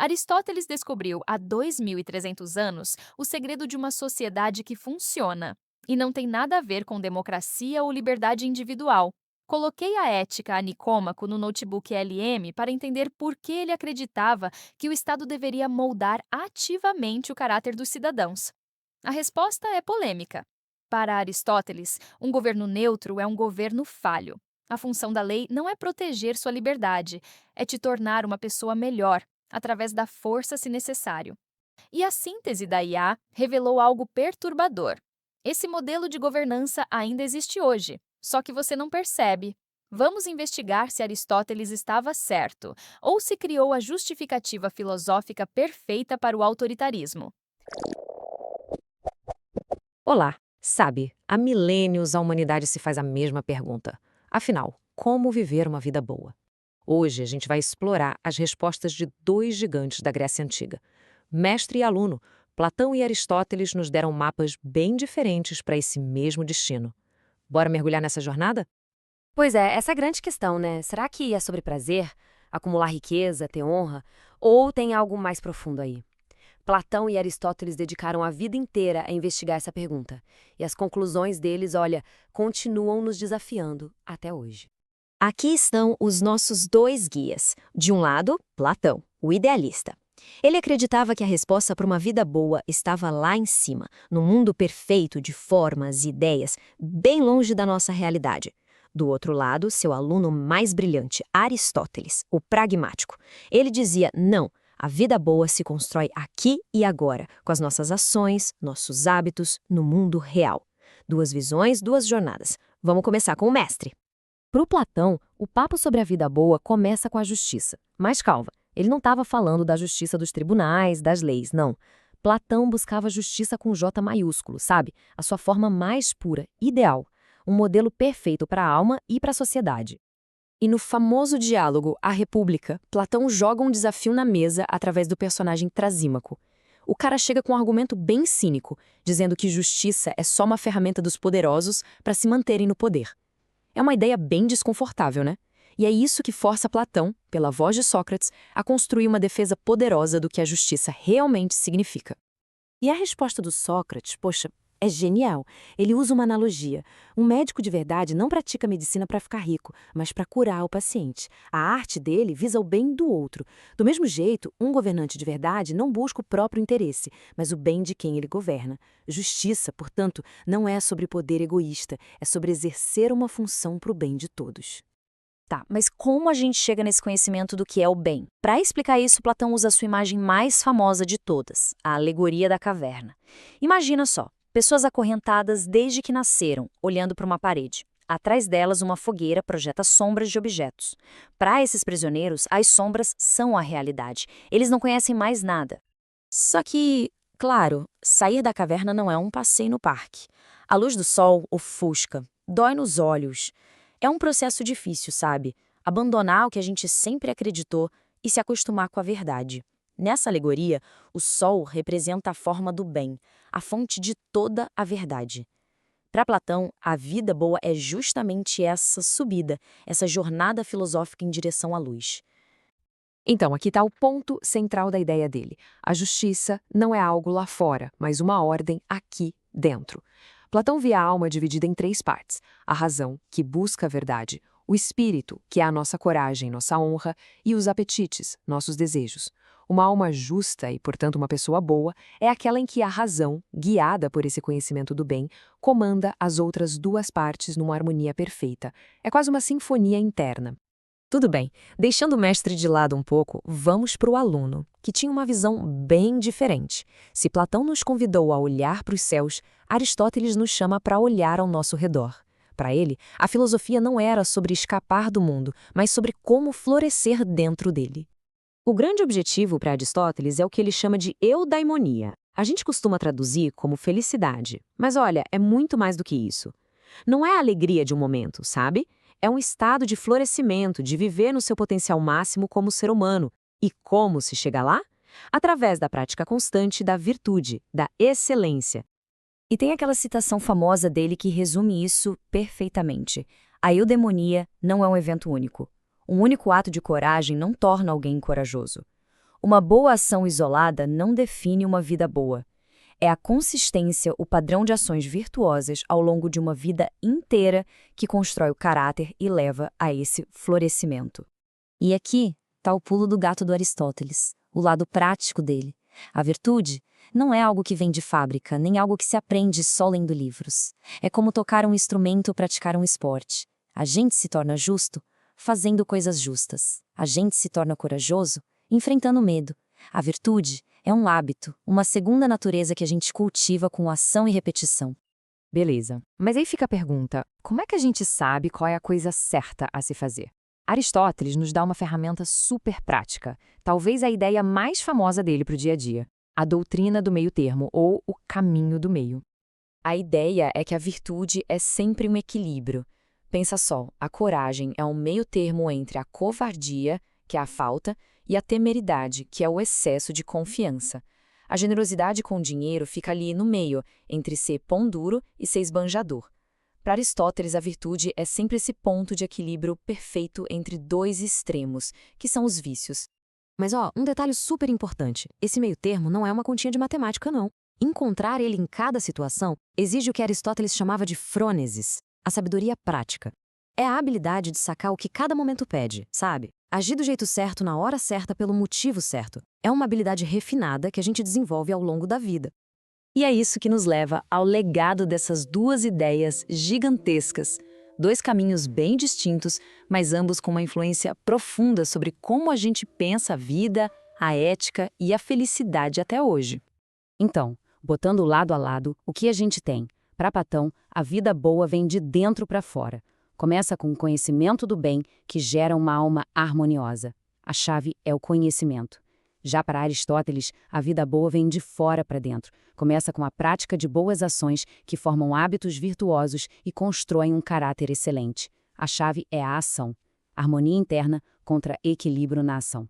Aristóteles descobriu há 2.300 anos o segredo de uma sociedade que funciona. E não tem nada a ver com democracia ou liberdade individual. Coloquei a ética a Nicômaco no notebook LM para entender por que ele acreditava que o Estado deveria moldar ativamente o caráter dos cidadãos. A resposta é polêmica. Para Aristóteles, um governo neutro é um governo falho. A função da lei não é proteger sua liberdade, é te tornar uma pessoa melhor, através da força se necessário. E a síntese da IA revelou algo perturbador. Esse modelo de governança ainda existe hoje, só que você não percebe. Vamos investigar se Aristóteles estava certo ou se criou a justificativa filosófica perfeita para o autoritarismo. Olá! Sabe, há milênios a humanidade se faz a mesma pergunta. Afinal, como viver uma vida boa? Hoje a gente vai explorar as respostas de dois gigantes da Grécia Antiga. Mestre e aluno, Platão e Aristóteles nos deram mapas bem diferentes para esse mesmo destino. Bora mergulhar nessa jornada? Pois é, essa é a grande questão, né? Será que é sobre prazer, acumular riqueza, ter honra? Ou tem algo mais profundo aí? Platão e Aristóteles dedicaram a vida inteira a investigar essa pergunta. E as conclusões deles, olha, continuam nos desafiando até hoje. Aqui estão os nossos dois guias. De um lado, Platão, o idealista. Ele acreditava que a resposta para uma vida boa estava lá em cima, no mundo perfeito de formas e ideias, bem longe da nossa realidade. Do outro lado, seu aluno mais brilhante, Aristóteles, o pragmático. Ele dizia: não, a vida boa se constrói aqui e agora, com as nossas ações, nossos hábitos, no mundo real. Duas visões, duas jornadas. Vamos começar com o mestre. Para o Platão, o papo sobre a vida boa começa com a justiça. Mas calma, ele não estava falando da justiça dos tribunais, das leis, não. Platão buscava justiça com J maiúsculo, sabe? A sua forma mais pura, ideal. Um modelo perfeito para a alma e para a sociedade. E no famoso diálogo A República, Platão joga um desafio na mesa através do personagem Trasímaco. O cara chega com um argumento bem cínico, dizendo que justiça é só uma ferramenta dos poderosos para se manterem no poder. É uma ideia bem desconfortável, né? E é isso que força Platão, pela voz de Sócrates, a construir uma defesa poderosa do que a justiça realmente significa. E a resposta do Sócrates, poxa, é genial. Ele usa uma analogia. Um médico de verdade não pratica medicina para ficar rico, mas para curar o paciente. A arte dele visa o bem do outro. Do mesmo jeito, um governante de verdade não busca o próprio interesse, mas o bem de quem ele governa. Justiça, portanto, não é sobre poder egoísta, é sobre exercer uma função para o bem de todos. Tá, mas como a gente chega nesse conhecimento do que é o bem? Para explicar isso, Platão usa a sua imagem mais famosa de todas, a alegoria da caverna. Imagina só, pessoas acorrentadas desde que nasceram, olhando para uma parede. Atrás delas, uma fogueira projeta sombras de objetos. Para esses prisioneiros, as sombras são a realidade. Eles não conhecem mais nada. Só que, claro, sair da caverna não é um passeio no parque. A luz do sol ofusca, dói nos olhos. É um processo difícil, sabe? Abandonar o que a gente sempre acreditou e se acostumar com a verdade. Nessa alegoria, o sol representa a forma do bem, a fonte de toda a verdade. Para Platão, a vida boa é justamente essa subida, essa jornada filosófica em direção à luz. Então, aqui está o ponto central da ideia dele. A justiça não é algo lá fora, mas uma ordem aqui dentro. Platão via a alma dividida em três partes: a razão, que busca a verdade, o espírito, que é a nossa coragem, nossa honra, e os apetites, nossos desejos. Uma alma justa e, portanto, uma pessoa boa é aquela em que a razão, guiada por esse conhecimento do bem, comanda as outras duas partes numa harmonia perfeita. É quase uma sinfonia interna. Tudo bem, deixando o mestre de lado um pouco, vamos para o aluno, que tinha uma visão bem diferente. Se Platão nos convidou a olhar para os céus, Aristóteles nos chama para olhar ao nosso redor. Para ele, a filosofia não era sobre escapar do mundo, mas sobre como florescer dentro dele. O grande objetivo para Aristóteles é o que ele chama de eudaimonia. A gente costuma traduzir como felicidade, mas olha, é muito mais do que isso. Não é a alegria de um momento, sabe? É um estado de florescimento, de viver no seu potencial máximo como ser humano. E como se chega lá? Através da prática constante da virtude, da excelência. E tem aquela citação famosa dele que resume isso perfeitamente. A eudemonia não é um evento único. Um único ato de coragem não torna alguém corajoso. Uma boa ação isolada não define uma vida boa. É a consistência, o padrão de ações virtuosas ao longo de uma vida inteira que constrói o caráter e leva a esse florescimento. E aqui está o pulo do gato do Aristóteles, o lado prático dele. A virtude não é algo que vem de fábrica, nem algo que se aprende só lendo livros. É como tocar um instrumento ou praticar um esporte. A gente se torna justo fazendo coisas justas. A gente se torna corajoso enfrentando o medo. A virtude é um hábito, uma segunda natureza que a gente cultiva com ação e repetição. Beleza. Mas aí fica a pergunta, como é que a gente sabe qual é a coisa certa a se fazer? Aristóteles nos dá uma ferramenta super prática, talvez a ideia mais famosa dele para o dia a dia, a doutrina do meio termo, ou o caminho do meio. A ideia é que a virtude é sempre um equilíbrio. Pensa só, a coragem é um meio termo entre a covardia, que é a falta, e a temeridade, que é o excesso de confiança. A generosidade com o dinheiro fica ali no meio, entre ser pão duro e ser esbanjador. Para Aristóteles, a virtude é sempre esse ponto de equilíbrio perfeito entre dois extremos, que são os vícios. Mas um detalhe super importante, esse meio termo não é uma continha de matemática não. Encontrar ele em cada situação exige o que Aristóteles chamava de frônesis, a sabedoria prática. É a habilidade de sacar o que cada momento pede, sabe? Agir do jeito certo na hora certa pelo motivo certo. É uma habilidade refinada que a gente desenvolve ao longo da vida. E é isso que nos leva ao legado dessas duas ideias gigantescas. Dois caminhos bem distintos, mas ambos com uma influência profunda sobre como a gente pensa a vida, a ética e a felicidade até hoje. Então, botando lado a lado, o que a gente tem? Para Platão, a vida boa vem de dentro para fora. Começa com o conhecimento do bem, que gera uma alma harmoniosa. A chave é o conhecimento. Já para Aristóteles, a vida boa vem de fora para dentro. Começa com a prática de boas ações que formam hábitos virtuosos e constroem um caráter excelente. A chave é a ação. Harmonia interna contra equilíbrio na ação.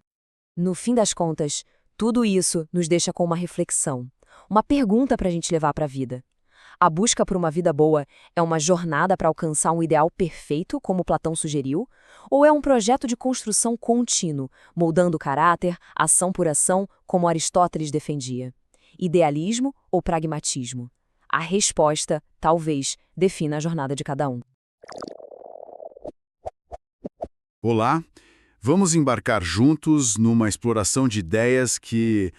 No fim das contas, tudo isso nos deixa com uma reflexão, uma pergunta para a gente levar para a vida. A busca por uma vida boa é uma jornada para alcançar um ideal perfeito, como Platão sugeriu, ou é um projeto de construção contínuo, moldando o caráter, ação por ação, como Aristóteles defendia? Idealismo ou pragmatismo? A resposta, talvez, defina a jornada de cada um. Olá, vamos embarcar juntos numa exploração de ideias que,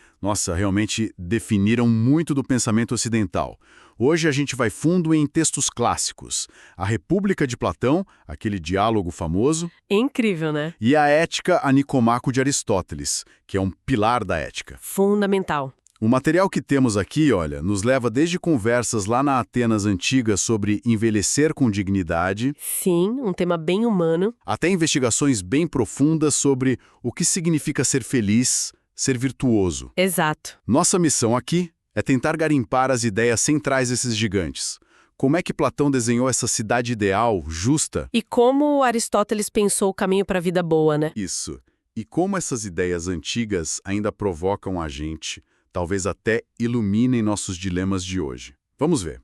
realmente definiram muito do pensamento ocidental. Hoje a gente vai fundo em textos clássicos. A República de Platão, aquele diálogo famoso. Incrível, né? E a Ética a Nicomaco de Aristóteles, que é um pilar da ética. Fundamental. O material que temos aqui, nos leva desde conversas lá na Atenas antiga sobre envelhecer com dignidade. Sim, um tema bem humano. Até investigações bem profundas sobre o que significa ser feliz, ser virtuoso. Exato. Nossa missão aqui é tentar garimpar as ideias centrais desses gigantes. Como é que Platão desenhou essa cidade ideal, justa? E como Aristóteles pensou o caminho para a vida boa, né? Isso. E como essas ideias antigas ainda provocam a gente, talvez até iluminem nossos dilemas de hoje. Vamos ver.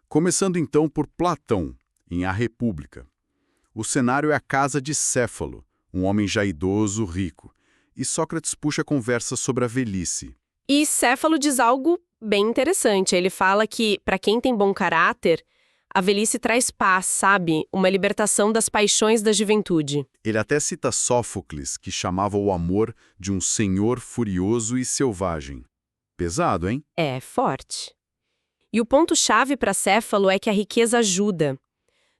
Começando então por Platão, em A República. O cenário é a casa de Céfalo, um homem já idoso, rico, e Sócrates puxa a conversa sobre a velhice. E Céfalo diz algo bem interessante. Ele fala que, para quem tem bom caráter, a velhice traz paz, sabe? Uma libertação das paixões da juventude. Ele até cita Sófocles, que chamava o amor de um senhor furioso e selvagem. Pesado, hein? É, forte. E o ponto-chave para Céfalo é que a riqueza ajuda.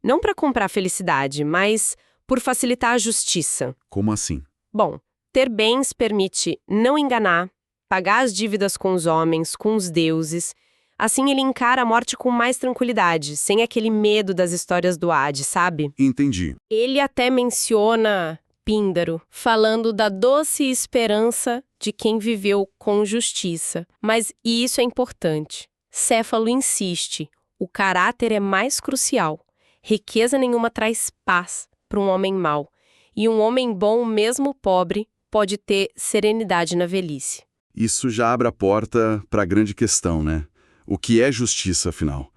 Não para comprar felicidade, mas por facilitar a justiça. Como assim? Bom, ter bens permite não enganar, pagar as dívidas com os homens, com os deuses. Assim ele encara a morte com mais tranquilidade, sem aquele medo das histórias do Hades, sabe? Entendi. Ele até menciona Píndaro, falando da doce esperança de quem viveu com justiça. Mas e isso é importante. Céfalo insiste, o caráter é mais crucial. Riqueza nenhuma traz paz para um homem mau. E um homem bom, mesmo pobre, pode ter serenidade na velhice. Isso já abre a porta para a grande questão, né? O que é justiça, afinal?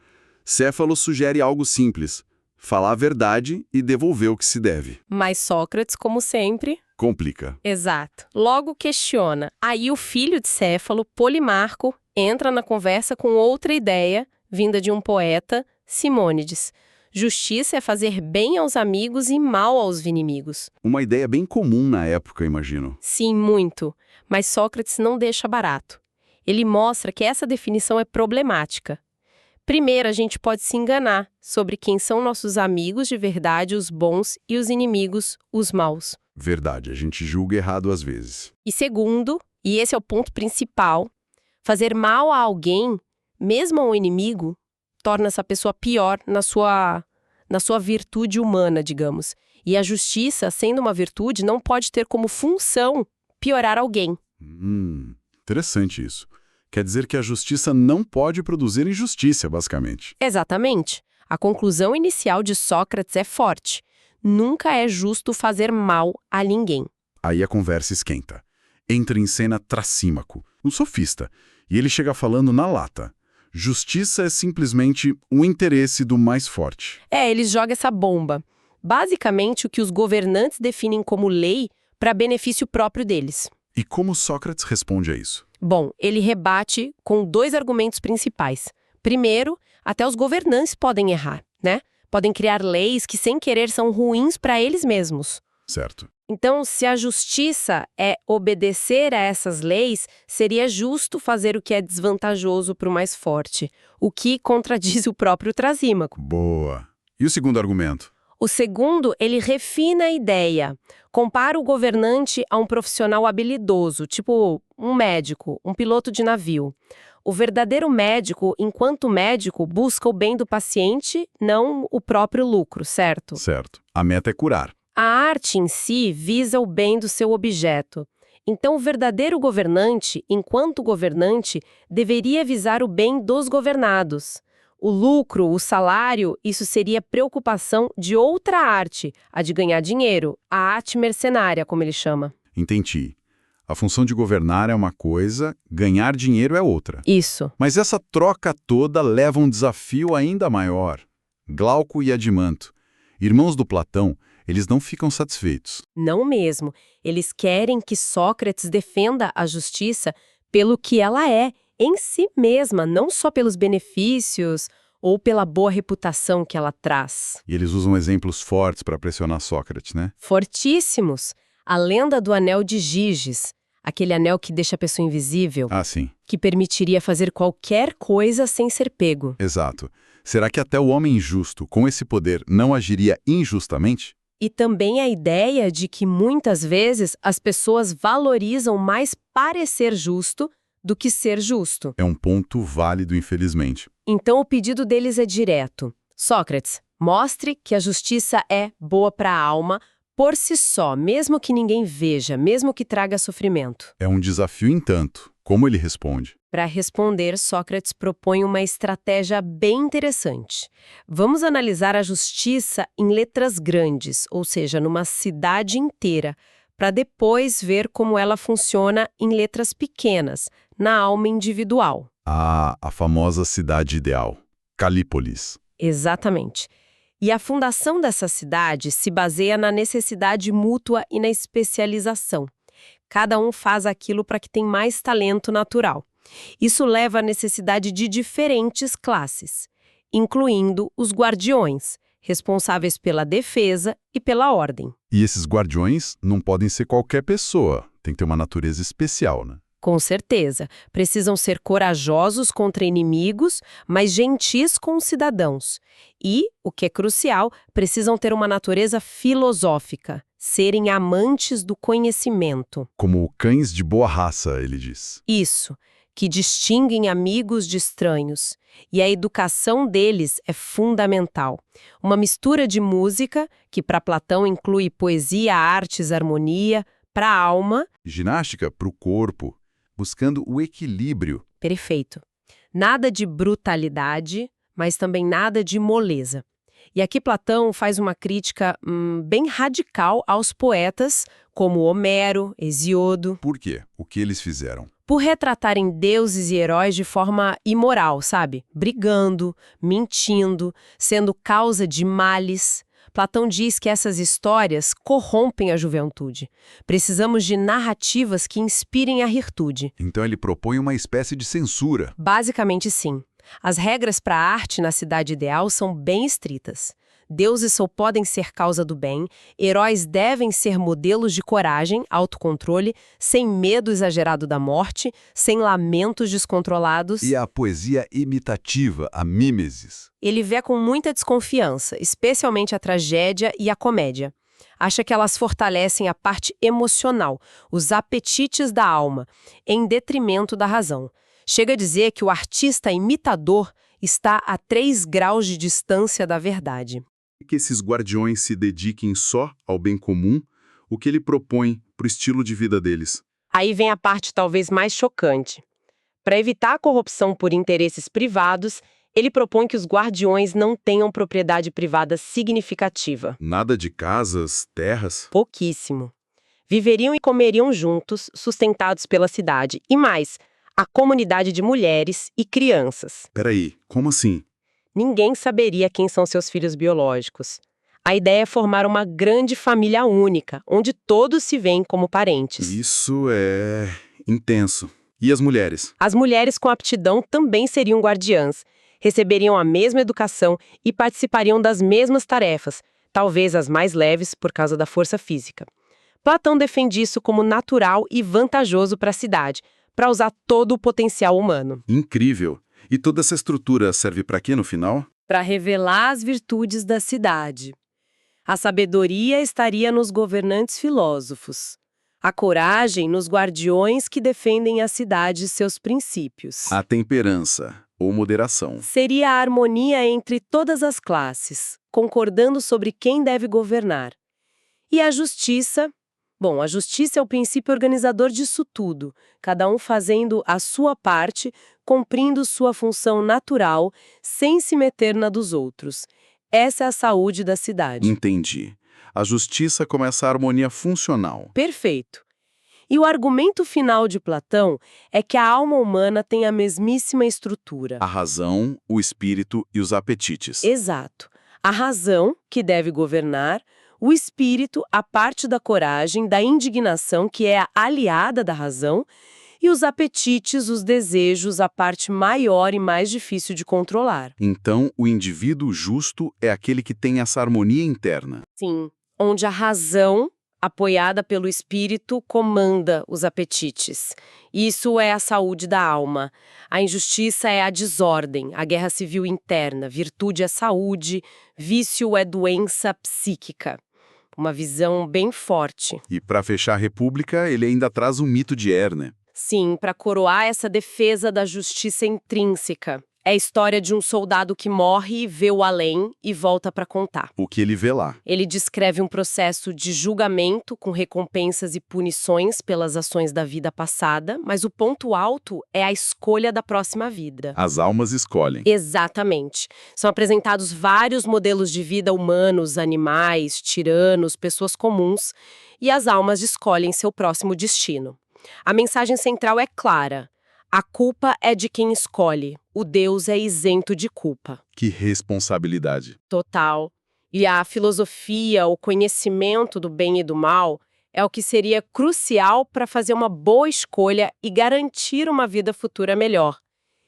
Céfalo sugere algo simples: falar a verdade e devolver o que se deve. Mas Sócrates, como sempre, Complica. Exato. Logo questiona. Aí o filho de Céfalo, Polimarco, entra na conversa com outra ideia, vinda de um poeta, Simônides. Justiça é fazer bem aos amigos e mal aos inimigos. Uma ideia bem comum na época, imagino. Sim, muito. Mas Sócrates não deixa barato. Ele mostra que essa definição é problemática. Primeiro, a gente pode se enganar sobre quem são nossos amigos de verdade, os bons, e os inimigos, os maus. Verdade, a gente julga errado às vezes. E segundo, e esse é o ponto principal, fazer mal a alguém, mesmo ao inimigo, torna essa pessoa pior na sua virtude humana, digamos. E a justiça, sendo uma virtude, não pode ter como função piorar alguém. Interessante isso. Quer dizer que a justiça não pode produzir injustiça, basicamente. Exatamente. A conclusão inicial de Sócrates é forte. Nunca é justo fazer mal a ninguém. Aí a conversa esquenta. Entra em cena Trasímaco, um sofista, e ele chega falando na lata. Justiça é simplesmente o interesse do mais forte. Ele joga essa bomba. Basicamente, o que os governantes definem como lei para benefício próprio deles. E como Sócrates responde a isso? Bom, ele rebate com 2 argumentos principais. Primeiro, até os governantes podem errar, né? Podem criar leis que, sem querer, são ruins para eles mesmos. Certo. Então, se a justiça é obedecer a essas leis, seria justo fazer o que é desvantajoso para o mais forte, o que contradiz o próprio Trasímaco. Boa. E o segundo argumento? O segundo, ele refina a ideia. Compara o governante a um profissional habilidoso, tipo um médico, um piloto de navio. O verdadeiro médico, enquanto médico, busca o bem do paciente, não o próprio lucro, certo? Certo. A meta é curar. A arte em si visa o bem do seu objeto. Então, o verdadeiro governante, enquanto governante, deveria visar o bem dos governados. O lucro, o salário, isso seria preocupação de outra arte, a de ganhar dinheiro, a arte mercenária, como ele chama. Entendi. A função de governar é uma coisa, ganhar dinheiro é outra. Isso. Mas essa troca toda leva a um desafio ainda maior. Glauco e Adimanto, irmãos do Platão, eles não ficam satisfeitos. Não mesmo. Eles querem que Sócrates defenda a justiça pelo que ela é, em si mesma, não só pelos benefícios ou pela boa reputação que ela traz. E eles usam exemplos fortes para pressionar Sócrates, né? Fortíssimos. A lenda do anel de Giges, aquele anel que deixa a pessoa invisível, Ah, sim. que permitiria fazer qualquer coisa sem ser pego. Exato. Será que até o homem injusto, com esse poder, não agiria injustamente? E também a ideia de que muitas vezes as pessoas valorizam mais parecer justo do que ser justo. É um ponto válido, infelizmente. Então o pedido deles é direto. Sócrates, mostre que a justiça é boa para a alma por si só, mesmo que ninguém veja, mesmo que traga sofrimento. É um desafio em tanto. Como ele responde? Para responder, Sócrates propõe uma estratégia bem interessante. Vamos analisar a justiça em letras grandes, ou seja, numa cidade inteira, para depois ver como ela funciona em letras pequenas, na alma individual. A famosa cidade ideal, Calípolis. Exatamente. E a fundação dessa cidade se baseia na necessidade mútua e na especialização. Cada um faz aquilo para que tem mais talento natural. Isso leva à necessidade de diferentes classes, incluindo os guardiões, responsáveis pela defesa e pela ordem. E esses guardiões não podem ser qualquer pessoa, tem que ter uma natureza especial, né? Com certeza, precisam ser corajosos contra inimigos, mas gentis com os cidadãos. E, o que é crucial, precisam ter uma natureza filosófica, serem amantes do conhecimento. Como cães de boa raça, ele diz. Isso, que distinguem amigos de estranhos. E a educação deles é fundamental. Uma mistura de música, que para Platão inclui poesia, artes, harmonia, para a alma. Ginástica para o corpo, buscando o equilíbrio. Perfeito. Nada de brutalidade, mas também nada de moleza. E aqui Platão faz uma crítica bem radical aos poetas, como Homero, Hesíodo, Por quê? O que eles fizeram? por retratarem deuses e heróis de forma imoral, sabe? Brigando, mentindo, sendo causa de males. Platão diz que essas histórias corrompem a juventude. Precisamos de narrativas que inspirem a virtude. Então ele propõe uma espécie de censura. Basicamente, sim. As regras para a arte na cidade ideal são bem estritas. Deuses só podem ser causa do bem, heróis devem ser modelos de coragem, autocontrole, sem medo exagerado da morte, sem lamentos descontrolados. E a poesia imitativa, a mimesis. Ele vê com muita desconfiança, especialmente a tragédia e a comédia. Acha que elas fortalecem a parte emocional, os apetites da alma, em detrimento da razão. Chega a dizer que o artista imitador está a 3 graus de distância da verdade. Que esses guardiões se dediquem só ao bem comum, o que ele propõe para o estilo de vida deles. Aí vem a parte talvez mais chocante. Para evitar a corrupção por interesses privados, ele propõe que os guardiões não tenham propriedade privada significativa. Nada de casas, terras. Pouquíssimo. Viveriam e comeriam juntos, sustentados pela cidade. E mais, a comunidade de mulheres e crianças. Peraí, como assim? Ninguém saberia quem são seus filhos biológicos. A ideia é formar uma grande família única, onde todos se veem como parentes. Isso é intenso. E as mulheres? As mulheres com aptidão também seriam guardiãs, receberiam a mesma educação e participariam das mesmas tarefas, talvez as mais leves por causa da força física. Platão defende isso como natural e vantajoso para a cidade, para usar todo o potencial humano. Incrível. E toda essa estrutura serve para quê no final? Para revelar as virtudes da cidade. A sabedoria estaria nos governantes filósofos. A coragem nos guardiões que defendem a cidade e seus princípios. A temperança, ou moderação. Seria a harmonia entre todas as classes, concordando sobre quem deve governar. E a justiça? Bom, a justiça é o princípio organizador disso tudo, cada um fazendo a sua parte, cumprindo sua função natural, sem se meter na dos outros. Essa é a saúde da cidade. Entendi. A justiça como essa harmonia funcional. Perfeito. E o argumento final de Platão é que a alma humana tem a mesmíssima estrutura. A razão, o espírito e os apetites. Exato. A razão, que deve governar, o espírito, a parte da coragem, da indignação, que é a aliada da razão, e os apetites, os desejos, a parte maior e mais difícil de controlar. Então, o indivíduo justo é aquele que tem essa harmonia interna. Sim, onde a razão, apoiada pelo espírito, comanda os apetites. Isso é a saúde da alma. A injustiça é a desordem, a guerra civil interna, virtude é saúde, vício é doença psíquica. Uma visão bem forte. E para fechar a república, ele ainda traz o mito de Erne. Sim, para coroar essa defesa da justiça intrínseca. É a história de um soldado que morre, vê o além e volta para contar. O que ele vê lá. Ele descreve um processo de julgamento com recompensas e punições pelas ações da vida passada, mas o ponto alto é a escolha da próxima vida. As almas escolhem. Exatamente. São apresentados vários modelos de vida humanos, animais, tiranos, pessoas comuns, e as almas escolhem seu próximo destino. A mensagem central é clara. A culpa é de quem escolhe. O Deus é isento de culpa. Que responsabilidade. Total. E a filosofia, o conhecimento do bem e do mal, é o que seria crucial para fazer uma boa escolha e garantir uma vida futura melhor.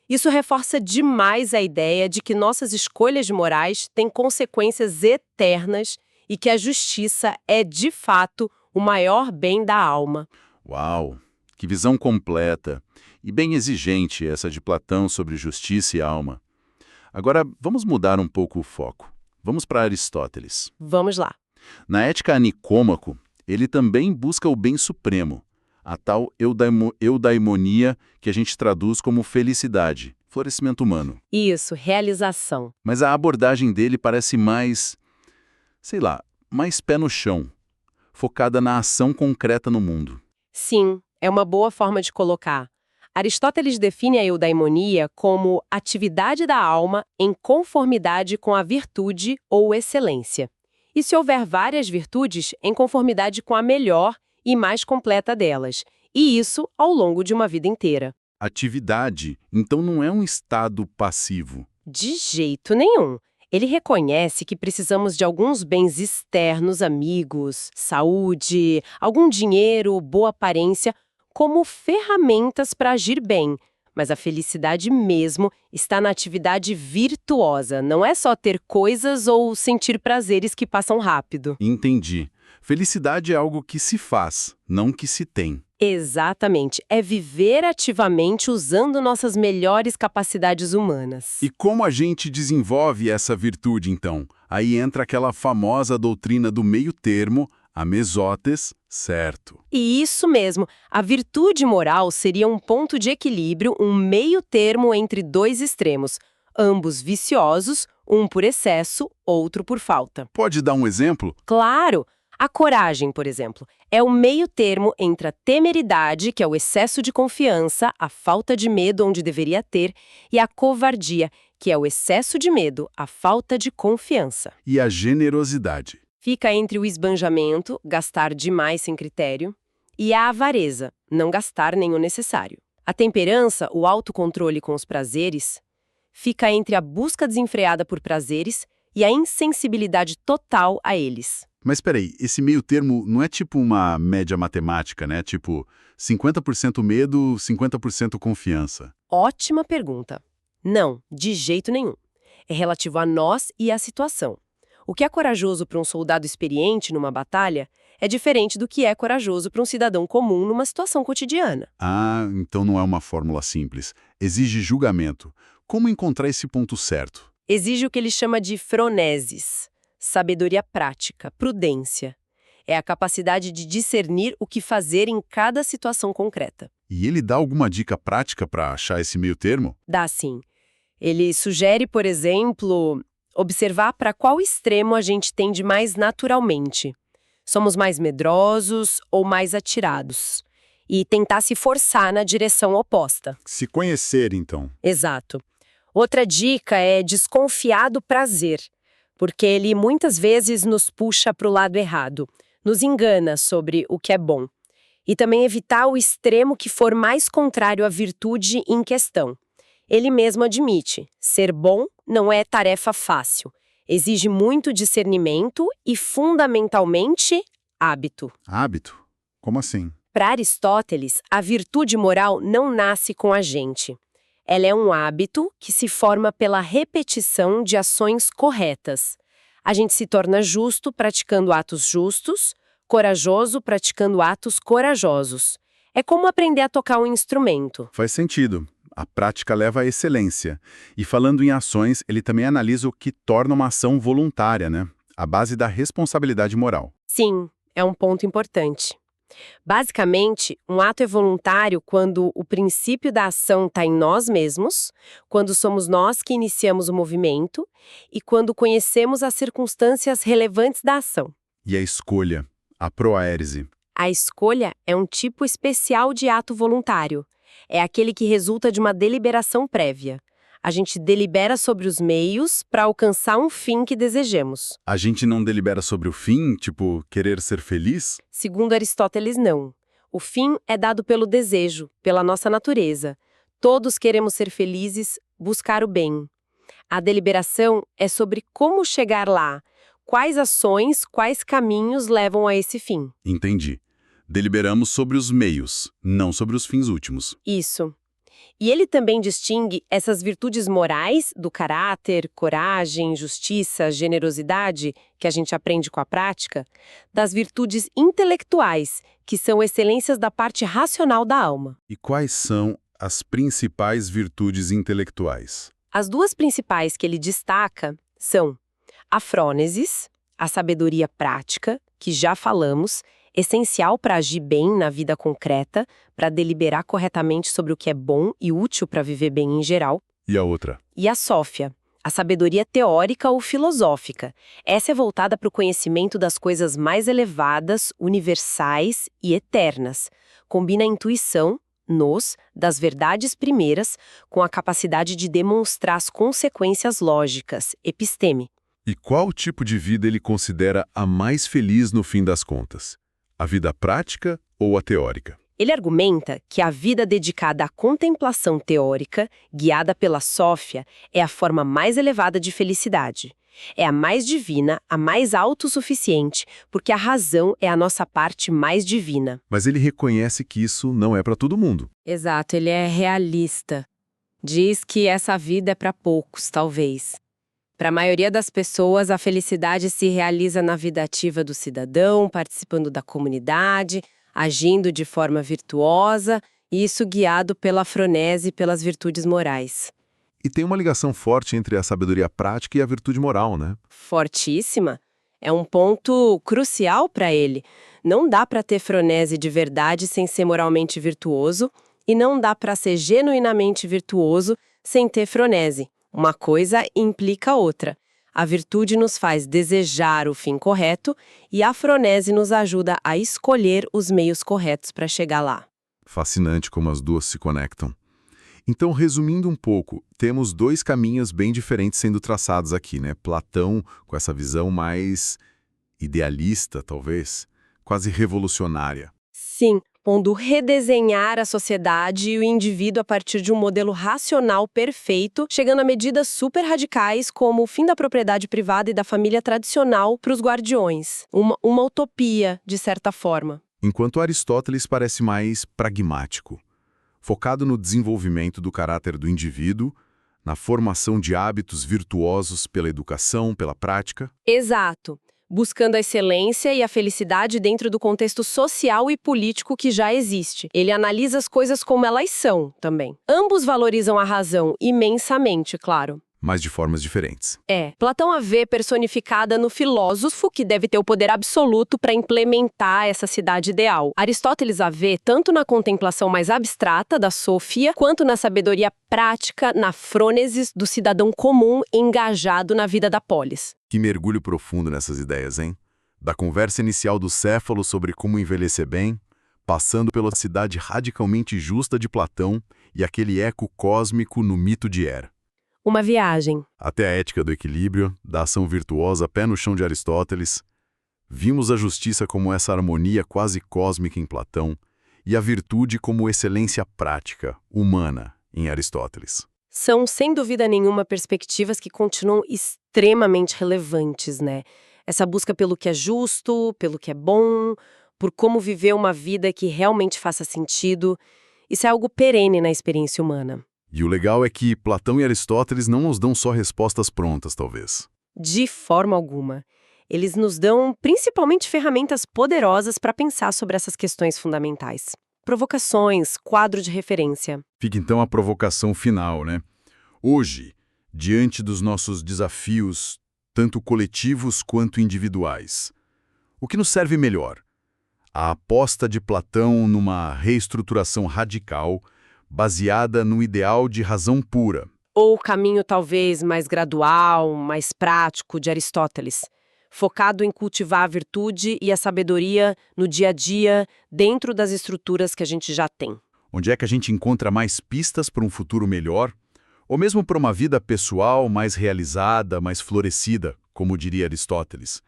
Isso reforça demais a ideia de que nossas escolhas de morais têm consequências eternas e que a justiça é, de fato, o maior bem da alma. Uau! Que visão completa e bem exigente essa de Platão sobre justiça e alma. Agora, vamos mudar um pouco o foco. Vamos para Aristóteles. Vamos lá. Na Ética a Nicômaco, ele também busca o bem supremo, a tal eudaimonia que a gente traduz como felicidade, florescimento humano. Isso, realização. Mas a abordagem dele parece mais, sei lá, mais pé no chão, focada na ação concreta no mundo. Sim, é uma boa forma de colocar. Aristóteles define a eudaimonia como atividade da alma em conformidade com a virtude ou excelência. E se houver várias virtudes, em conformidade com a melhor e mais completa delas. E isso ao longo de uma vida inteira. Atividade, então, não é um estado passivo. De jeito nenhum. Ele reconhece que precisamos de alguns bens externos, amigos, saúde, algum dinheiro, boa aparência, como ferramentas para agir bem. Mas a felicidade mesmo está na atividade virtuosa, não é só ter coisas ou sentir prazeres que passam rápido. Entendi. Felicidade é algo que se faz, não que se tem. Exatamente, é viver ativamente usando nossas melhores capacidades humanas. E como a gente desenvolve essa virtude, então? Aí entra aquela famosa doutrina do meio termo, a mesótes, certo? E isso mesmo, a virtude moral seria um ponto de equilíbrio, um meio termo entre dois extremos, ambos viciosos, um por excesso, outro por falta. Pode dar um exemplo? Claro! A coragem, por exemplo, é o meio termo entre a temeridade, que é o excesso de confiança, a falta de medo onde deveria ter, e a covardia, que é o excesso de medo, a falta de confiança. E a generosidade? Fica entre o esbanjamento, gastar demais sem critério, e a avareza, não gastar nem o necessário. A temperança, o autocontrole com os prazeres, fica entre a busca desenfreada por prazeres e a insensibilidade total a eles. Mas peraí, esse meio termo não é tipo uma média matemática, né? Tipo, 50% medo, 50% confiança. Ótima pergunta. Não, de jeito nenhum. É relativo a nós e à situação. O que é corajoso para um soldado experiente numa batalha é diferente do que é corajoso para um cidadão comum numa situação cotidiana. Ah, então não é uma fórmula simples. Exige julgamento. Como encontrar esse ponto certo? Exige o que ele chama de phronesis, sabedoria prática, prudência. É a capacidade de discernir o que fazer em cada situação concreta. E ele dá alguma dica prática para achar esse meio termo? Dá sim. Ele sugere, por exemplo, observar para qual extremo a gente tende mais naturalmente. Somos mais medrosos ou mais atirados? E tentar se forçar na direção oposta. Se conhecer, então. Exato. Outra dica é desconfiar do prazer, porque ele muitas vezes nos puxa para o lado errado, nos engana sobre o que é bom. E também evitar o extremo que for mais contrário à virtude em questão. Ele mesmo admite, ser bom não é tarefa fácil. Exige muito discernimento e, fundamentalmente, hábito. Hábito? Como assim? Para Aristóteles, a virtude moral não nasce com a gente. Ela é um hábito que se forma pela repetição de ações corretas. A gente se torna justo praticando atos justos, corajoso praticando atos corajosos. É como aprender a tocar um instrumento. Faz sentido. A prática leva à excelência. E falando em ações, ele também analisa o que torna uma ação voluntária, né? A base da responsabilidade moral. Sim, é um ponto importante. Basicamente, um ato é voluntário quando o princípio da ação está em nós mesmos, quando somos nós que iniciamos o movimento e quando conhecemos as circunstâncias relevantes da ação. E a escolha, a proaérese. A escolha é um tipo especial de ato voluntário. É aquele que resulta de uma deliberação prévia. A gente delibera sobre os meios para alcançar um fim que desejemos. A gente não delibera sobre o fim, tipo, querer ser feliz? Segundo Aristóteles, não. O fim é dado pelo desejo, pela nossa natureza. Todos queremos ser felizes, buscar o bem. A deliberação é sobre como chegar lá, quais ações, quais caminhos levam a esse fim. Entendi. Deliberamos sobre os meios, não sobre os fins últimos. Isso. E ele também distingue essas virtudes morais do caráter, coragem, justiça, generosidade, que a gente aprende com a prática, das virtudes intelectuais, que são excelências da parte racional da alma. E quais são as principais virtudes intelectuais? As duas principais que ele destaca são a frônesis, a sabedoria prática, que já falamos, essencial para agir bem na vida concreta, para deliberar corretamente sobre o que é bom e útil para viver bem em geral. E a outra? E a sófia, a sabedoria teórica ou filosófica. Essa é voltada para o conhecimento das coisas mais elevadas, universais e eternas. Combina a intuição, das verdades primeiras, com a capacidade de demonstrar as consequências lógicas, episteme. E qual tipo de vida ele considera a mais feliz no fim das contas? A vida prática ou a teórica? Ele argumenta que a vida dedicada à contemplação teórica, guiada pela Sófia, é a forma mais elevada de felicidade. É a mais divina, a mais autossuficiente, porque a razão é a nossa parte mais divina. Mas ele reconhece que isso não é para todo mundo. Exato, ele é realista. Diz que essa vida é para poucos, talvez. Para a maioria das pessoas, a felicidade se realiza na vida ativa do cidadão, participando da comunidade, agindo de forma virtuosa, e isso guiado pela afronese e pelas virtudes morais. E tem uma ligação forte entre a sabedoria prática e a virtude moral, né? Fortíssima. É um ponto crucial para ele. Não dá para ter fronese de verdade sem ser moralmente virtuoso, e não dá para ser genuinamente virtuoso sem ter fronese. Uma coisa implica a outra. A virtude nos faz desejar o fim correto e a fronese nos ajuda a escolher os meios corretos para chegar lá. Fascinante como as duas se conectam. Então, resumindo um pouco, temos dois caminhos bem diferentes sendo traçados aqui, né? Platão, com essa visão mais idealista, talvez, quase revolucionária. Sim, pondo redesenhar a sociedade e o indivíduo a partir de um modelo racional perfeito, chegando a medidas super radicais como o fim da propriedade privada e da família tradicional para os guardiões. Uma utopia, de certa forma. Enquanto Aristóteles parece mais pragmático, focado no desenvolvimento do caráter do indivíduo, na formação de hábitos virtuosos pela educação, pela prática. Exato. Buscando a excelência e a felicidade dentro do contexto social e político que já existe. Ele analisa as coisas como elas são, também. Ambos valorizam a razão imensamente, claro. Mas de formas diferentes. Platão a vê personificada no filósofo, que deve ter o poder absoluto para implementar essa cidade ideal. Aristóteles a vê tanto na contemplação mais abstrata da Sofia, quanto na sabedoria prática, na frônesis do cidadão comum engajado na vida da polis. Que mergulho profundo nessas ideias, hein? Da conversa inicial do Céfalo sobre como envelhecer bem, passando pela cidade radicalmente justa de Platão e aquele eco cósmico no mito de Er. Uma viagem. Até a ética do equilíbrio, da ação virtuosa pé no chão de Aristóteles. Vimos a justiça como essa harmonia quase cósmica em Platão e a virtude como excelência prática, humana, em Aristóteles. São, sem dúvida nenhuma, perspectivas que continuam extremamente relevantes, né? Essa busca pelo que é justo, pelo que é bom, por como viver uma vida que realmente faça sentido. Isso é algo perene na experiência humana. E o legal é que Platão e Aristóteles não nos dão só respostas prontas, talvez. De forma alguma. Eles nos dão principalmente ferramentas poderosas para pensar sobre essas questões fundamentais. Provocações, quadro de referência. Fica então a provocação final, né? Hoje, diante dos nossos desafios, tanto coletivos quanto individuais, o que nos serve melhor? A aposta de Platão numa reestruturação radical, baseada no ideal de razão pura. Ou o caminho talvez mais gradual, mais prático de Aristóteles, focado em cultivar a virtude e a sabedoria no dia a dia, dentro das estruturas que a gente já tem. Onde é que a gente encontra mais pistas para um futuro melhor? Ou mesmo para uma vida pessoal mais realizada, mais florescida, como diria Aristóteles?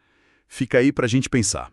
Fica aí para a gente pensar.